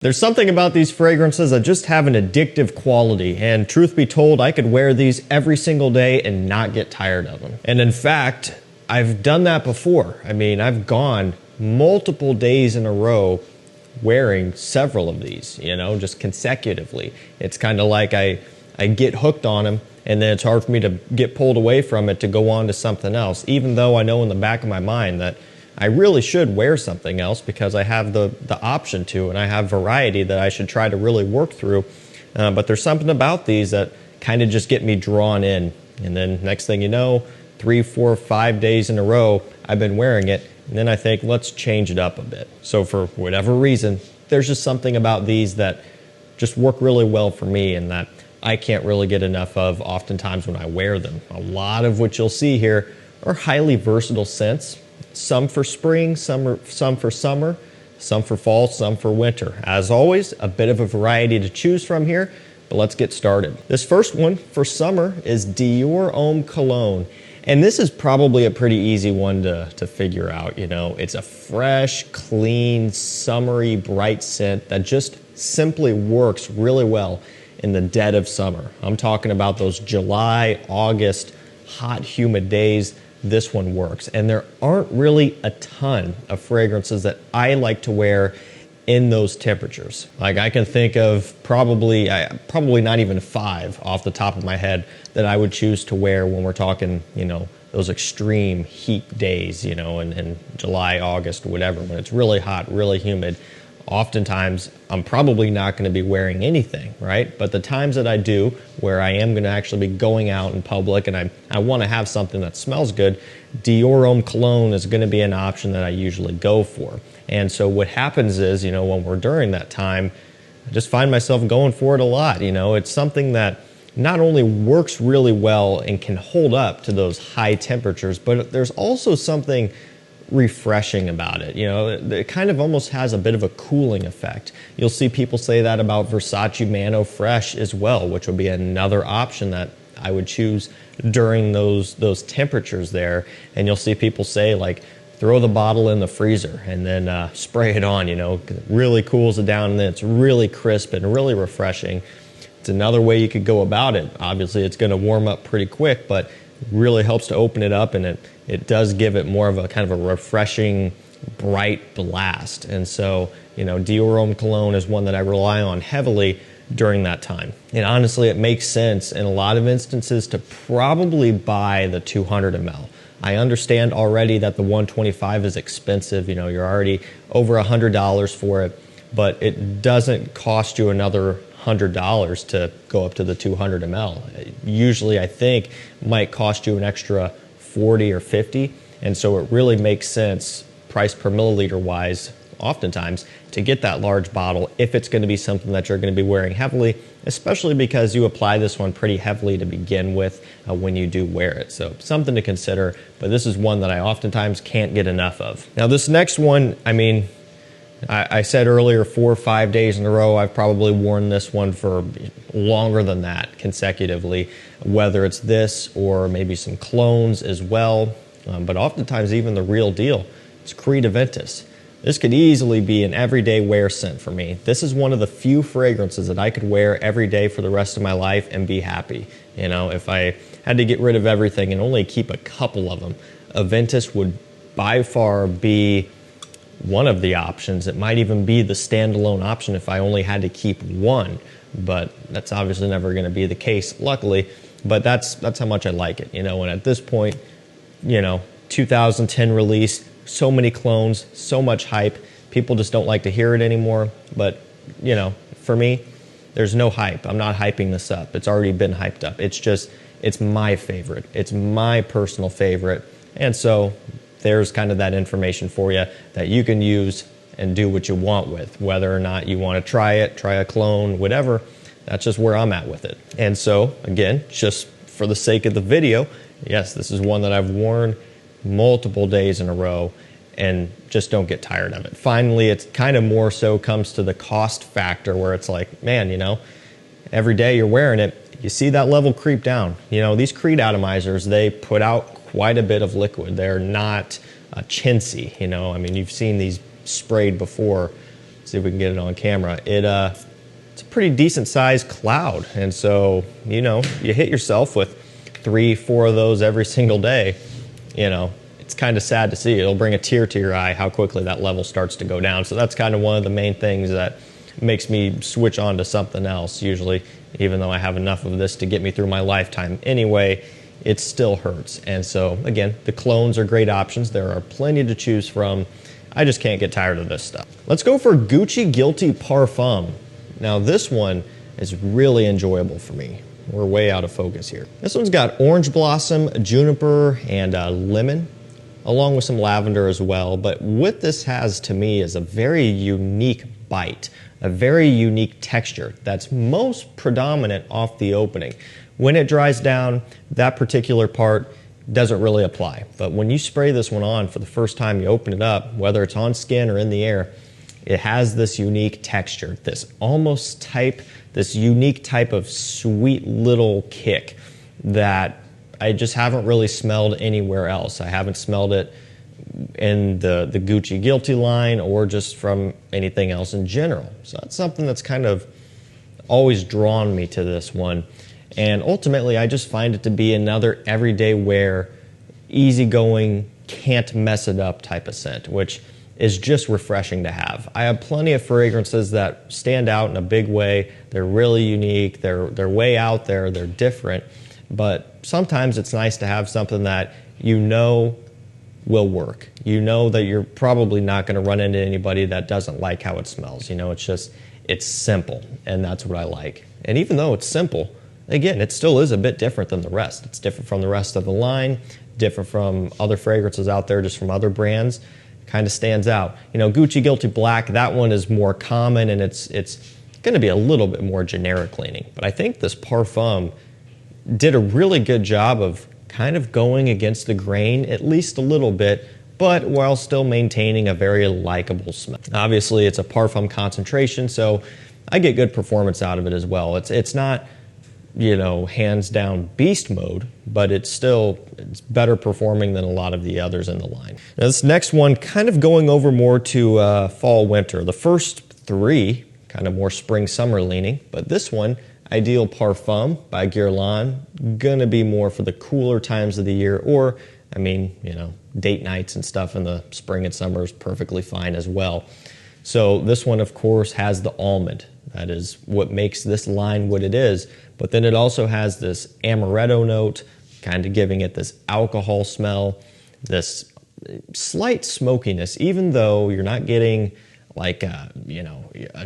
There's something about these fragrances that just have an addictive quality, and truth be told, I could wear these every single day and not get tired of them. And in fact, I've done that before. I mean, I've gone multiple days in a row wearing several of these, you know, just consecutively. It's kind of like I get hooked on them, and then it's hard for me to get pulled away from it to go on to something else, even though I know in the back of my mind that I really should wear something else because I have the option to, and I have variety that I should try to really work through. But there's something about these that kind of just get me drawn in. And then next thing you know, 3, 4, 5 days in a row, I've been wearing it. And then I think, let's change it up a bit. So for whatever reason, there's just something about these that just work really well for me and that I can't really get enough of oftentimes when I wear them. A lot of what you'll see here are highly versatile scents. Some for spring, some for summer, some for fall, some for winter. As always, a bit of a variety to choose from here, but let's get started. This first one for summer is Dior Homme Cologne. And this is probably a pretty easy one to figure out. You know, it's a fresh, clean, summery, bright scent that just simply works really well in the dead of summer. I'm talking about those July, August, hot, humid days. This one works. And there aren't really a ton of fragrances that I like to wear in those temperatures. Like I can think of probably not even 5 off the top of my head that I would choose to wear when we're talking, you know, those extreme heat days, you know, in July, August, whatever, when it's really hot, really humid. Oftentimes, I'm probably not going to be wearing anything, right? But the times that I do, where I am going to actually be going out in public and I want to have something that smells good, Dior Homme Cologne is going to be an option that I usually go for. And so what happens is, you know, when we're during that time, I just find myself going for it a lot. You know, it's something that not only works really well and can hold up to those high temperatures, but there's also something refreshing about it. You know, it kind of almost has a bit of a cooling effect. You'll see people say that about Versace Mano Fresh as well, which would be another option that I would choose during those temperatures there. And you'll see people say, like, throw the bottle in the freezer and then spray it on, you know, 'cause it really cools it down and then it's really crisp and really refreshing. It's another way you could go about it. Obviously, it's going to warm up pretty quick, but really helps to open it up, and it does give it more of a kind of a refreshing, bright blast. And so, you know, Dior Homme Cologne is one that I rely on heavily during that time. And honestly, it makes sense in a lot of instances to probably buy the 200 ml. I understand already that the 125 is expensive. You know, you're already over $100 for it, but it doesn't cost you another $100 to go up to the 200 ml. Usually, I think, might cost you an extra 40 or 50, and so it really makes sense, price per milliliter wise, oftentimes, to get that large bottle if it's going to be something that you're going to be wearing heavily, especially because you apply this one pretty heavily to begin with when you do wear it. So something to consider, but this is one that I oftentimes can't get enough of. Now this next one, I mean, I said earlier 4 or 5 days in a row. I've probably worn this one for longer than that consecutively, whether it's this or maybe some clones as well, but oftentimes even the real deal. It's Creed Aventus. This could easily be an everyday wear scent for me. This is one of the few fragrances that I could wear every day for the rest of my life and be happy. You know, if I had to get rid of everything and only keep a couple of them, Aventus would by far be one of the options. It might even be the standalone option if I only had to keep one, but that's obviously never going to be the case, luckily. But that's how much I like it, you know. And at this point, you know, 2010 release, so many clones, so much hype. People just don't like to hear it anymore. But, you know, for me, there's no hype. I'm not hyping this up. It's already been hyped up. It's just, it's my favorite. It's my personal favorite. And so there's kind of that information for you that you can use and do what you want with, whether or not you want to try it, try a clone, whatever. That's just where I'm at with it. And so, again, just for the sake of the video, yes, this is one that I've worn multiple days in a row and just don't get tired of it. Finally, it's kind of more so comes to the cost factor where it's like, man, you know, every day you're wearing it, you see that level creep down. You know, these Creed atomizers, they put out quite a bit of liquid. They're not chintzy, you know. I mean, you've seen these sprayed before. see if we can get it on camera. It's a pretty decent sized cloud. And so, you know, you hit yourself with 3-4 of those every single day, you know, it's kind of sad to see. It'll bring a tear to your eye how quickly that level starts to go down. So that's kind of one of the main things that makes me switch on to something else usually, even though I have enough of this to get me through my lifetime anyway. It still hurts. And so again, the clones are great options. There are plenty to choose from. I just can't get tired of this stuff. Let's go for Gucci Guilty Parfum. Now this one is really enjoyable for me. We're way out of focus here. This one's got orange blossom, juniper, and lemon, along with some lavender as well. But what this has to me is a very unique bite, a very unique texture that's most predominant off the opening. When it dries down, that particular part doesn't really apply. But when you spray this one on for the first time you open it up, whether it's on skin or in the air, it has this unique texture, this unique type of sweet little kick that I just haven't really smelled anywhere else. I haven't smelled it in the Gucci Guilty line or just from anything else in general. So that's something that's kind of always drawn me to this one. And ultimately, I just find it to be another everyday wear, easygoing, can't mess it up type of scent, which is just refreshing to have. I have plenty of fragrances that stand out in a big way. They're really unique. They're way out there. They're different. But sometimes it's nice to have something that you know will work. You know that you're probably not going to run into anybody that doesn't like how it smells. You know, it's simple, and that's what I like. And even though it's simple, again, it still is a bit different than the rest. It's different from the rest of the line, different from other fragrances out there, just from other brands. Kind of stands out. You know, Gucci Guilty Black, that one is more common, and it's going to be a little bit more generic leaning. But I think this Parfum did a really good job of kind of going against the grain, at least a little bit, but while still maintaining a very likable smell. Obviously, it's a Parfum concentration, so I get good performance out of it as well. It's not, you know, hands down beast mode, but it's better performing than a lot of the others in the line. Now this next one, kind of going over more to fall winter. The first three kind of more spring summer leaning, but this one, Ideal Parfum by Gearlon, gonna be more for the cooler times of the year, or I mean, you know, date nights and stuff in the spring and summer is perfectly fine as well. So this one, of course, has the almond. That is what makes this line what it is. But then it also has this amaretto note, kind of giving it this alcohol smell, this slight smokiness, even though you're not getting like a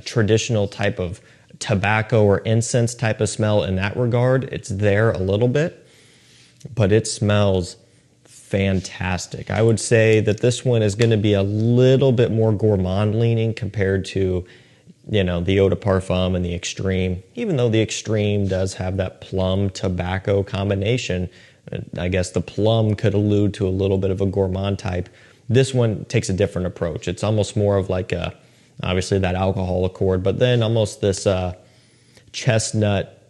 traditional type of tobacco or incense type of smell in that regard. It's there a little bit, but it smells fantastic. I would say that this one is going to be a little bit more gourmand leaning compared to, you know, the Eau de Parfum and the Extreme. Even though the Extreme does have that plum tobacco combination, I guess the plum could allude to a little bit of a gourmand type. This one takes a different approach. It's almost more of like obviously that alcohol accord, but then almost this chestnut,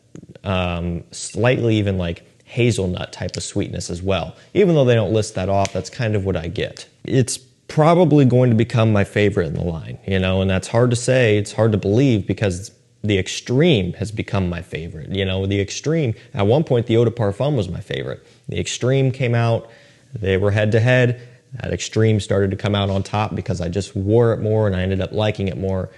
slightly even like hazelnut type of sweetness as well. Even though they don't list that off, that's kind of what I get. It's probably going to become my favorite in the line, you know, and that's hard to say. It's hard to believe because the Extreme has become my favorite. You know, the Extreme, at one point, the Eau de Parfum was my favorite. The Extreme came out, they were head to head. That Extreme started to come out on top because I just wore it more and I ended up liking it more.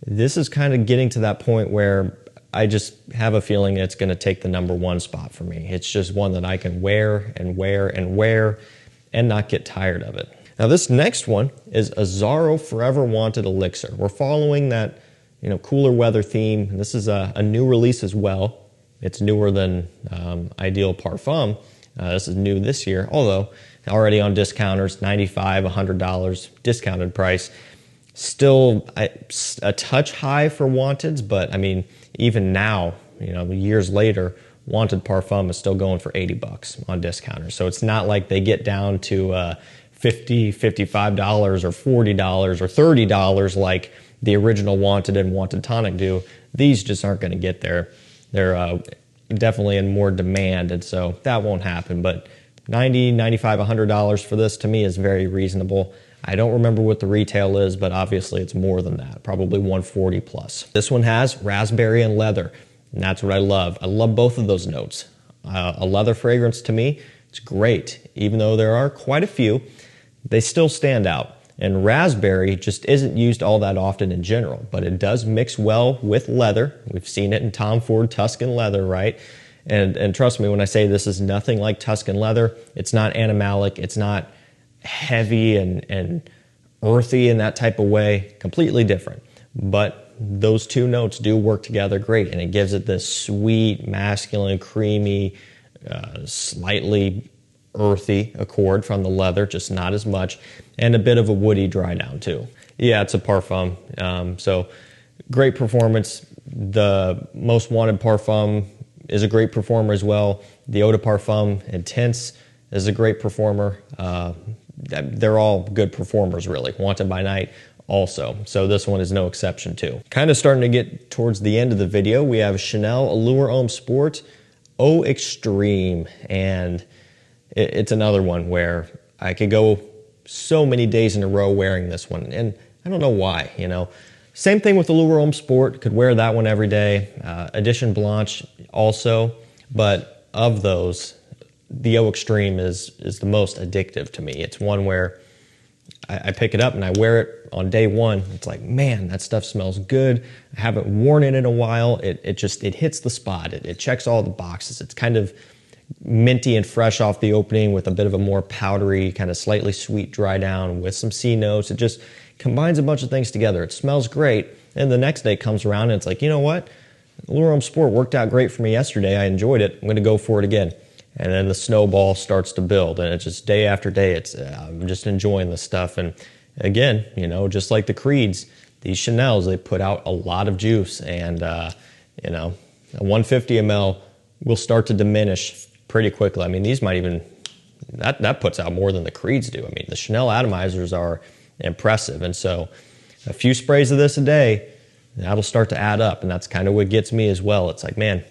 This is kind of getting to that point where I just have a feeling it's going to take the #1 spot for me. It's just one that I can wear and wear and wear and not get tired of it. Now this next one is Aaro Forever Wanted Elixir. We're following that, you know, cooler weather theme. And this is a new release as well. It's newer than Ideal Parfum. This is new this year, although already on discounters, $95, $100 discounted price. Still a touch high for Wanteds, but I mean, even now, you know, years later, Wanted Parfum is still going for $80 on discounters. So it's not like they get down to $50, $55 or $40 or $30 like the original Wanted and Wanted Tonic do. These just aren't going to get there. They're definitely in more demand, and so that won't happen. But $90, $95, $100 for this to me is very reasonable. I don't remember what the retail is, but obviously it's more than that, probably 140 plus. This one has raspberry and leather, and that's what I love. I love both of those notes. A leather fragrance to me, it's great. Even though there are quite a few, they still stand out. And raspberry just isn't used all that often in general, but it does mix well with leather. We've seen it in Tom Ford Tuscan leather, right? And trust me when I say this is nothing like Tuscan leather. It's not animalic, it's not heavy and earthy in that type of way, completely different. But those two notes do work together great, and it gives it this sweet, masculine, creamy, slightly earthy accord from the leather, just not as much, and a bit of a woody dry down too. Yeah, it's a Parfum, so great performance. The Most Wanted Parfum is a great performer as well. The Eau de Parfum Intense is a great performer. They're all good performers, really. Wanted by Night also, so this one is no exception too. Kind of starting to get towards the end of the video, we have Chanel Allure Homme Sport Eau Extreme, and it's another one where I could go so many days in a row wearing this one, and I don't know why, you know. Same thing with Allure Homme Sport, could wear that one every day. Edition Blanche also, but of those, the Eau Extreme is the most addictive to me. It's one where I pick it up and I wear it on day one. It's like, man, that stuff smells good. I haven't worn it in a while. It hits the spot. It checks all the boxes. It's kind of minty and fresh off the opening with a bit of a more powdery, kind of slightly sweet dry down with some C notes. It just combines a bunch of things together. It smells great. And the next day comes around and it's like, you know what? Allure Homme Sport worked out great for me yesterday. I enjoyed it. I'm going to go for it again. And then the snowball starts to build, and it's just day after day. I'm just enjoying this stuff. And again, you know, just like the Creeds, these Chanels, they put out a lot of juice, and you know, a 150 ml will start to diminish pretty quickly. I mean, these might even that puts out more than the Creeds do. I mean, the Chanel atomizers are impressive, and so a few sprays of this a day, that'll start to add up, and that's kind of what gets me as well. It's like, man,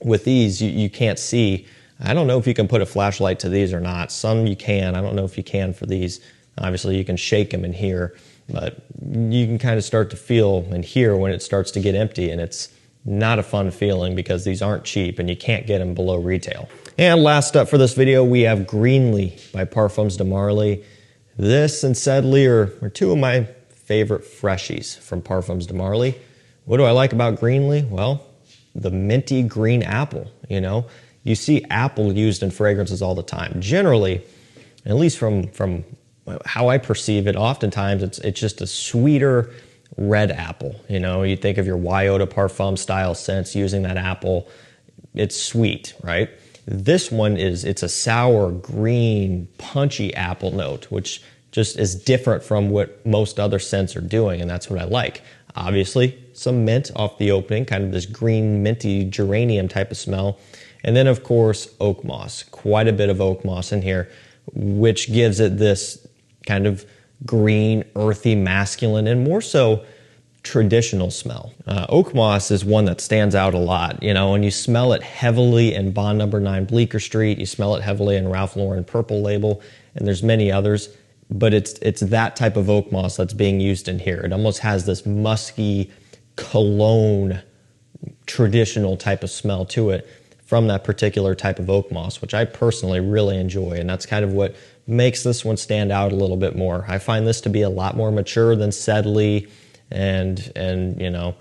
with these, you can't see. I don't know if you can put a flashlight to these or not. Some you can. I don't know if you can for these. Obviously, you can shake them in here, but you can kind of start to feel and hear when it starts to get empty, and it's not a fun feeling because these aren't cheap and you can't get them below retail. And last up for this video, we have Greenly by Parfoms Dearley. This and Sedley are two of my favorite freshies from Parfoms Dearley. What do I like about Greenly? Well, the minty green apple, you know. You see apple used in fragrances all the time. Generally, at least from how I perceive it, oftentimes it's just a sweeter red apple. You know, you think of your Eau de Parfum style scents using that apple. It's sweet, right? This one it's a sour, green, punchy apple note, which just is different from what most other scents are doing, and that's what I like. Obviously, some mint off the opening, kind of this green, minty geranium type of smell. And then, of course, oak moss. Quite a bit of oak moss in here, which gives it this kind of green, earthy, masculine, and more so traditional smell. Oak moss is one that stands out a lot, you know, and you smell it heavily in Bond No. 9 Bleecker Street. You smell it heavily in Ralph Lauren Purple Label, and there's many others. But it's that type of oak moss that's being used in here. It almost has this musky, cologne, traditional type of smell to it from that particular type of oak moss, which I personally really enjoy, and that's kind of what makes this one stand out a little bit more. I find this to be a lot more mature than Sedley and you know,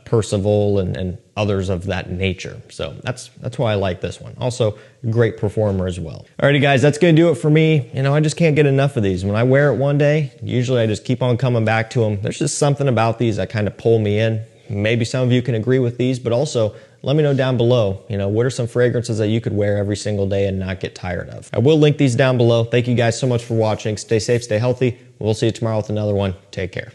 Percival and others of that nature. So that's why I like this one. Also, great performer as well. Alrighty guys, that's gonna do it for me. You know, I just can't get enough of these. When I wear it one day, usually I just keep on coming back to them. There's just something about these that kind of pull me in. Maybe some of you can agree with these, but also let me know down below, you know, what are some fragrances that you could wear every single day and not get tired of? I will link these down below. Thank you guys so much for watching. Stay safe, stay healthy. We'll see you tomorrow with another one. Take care.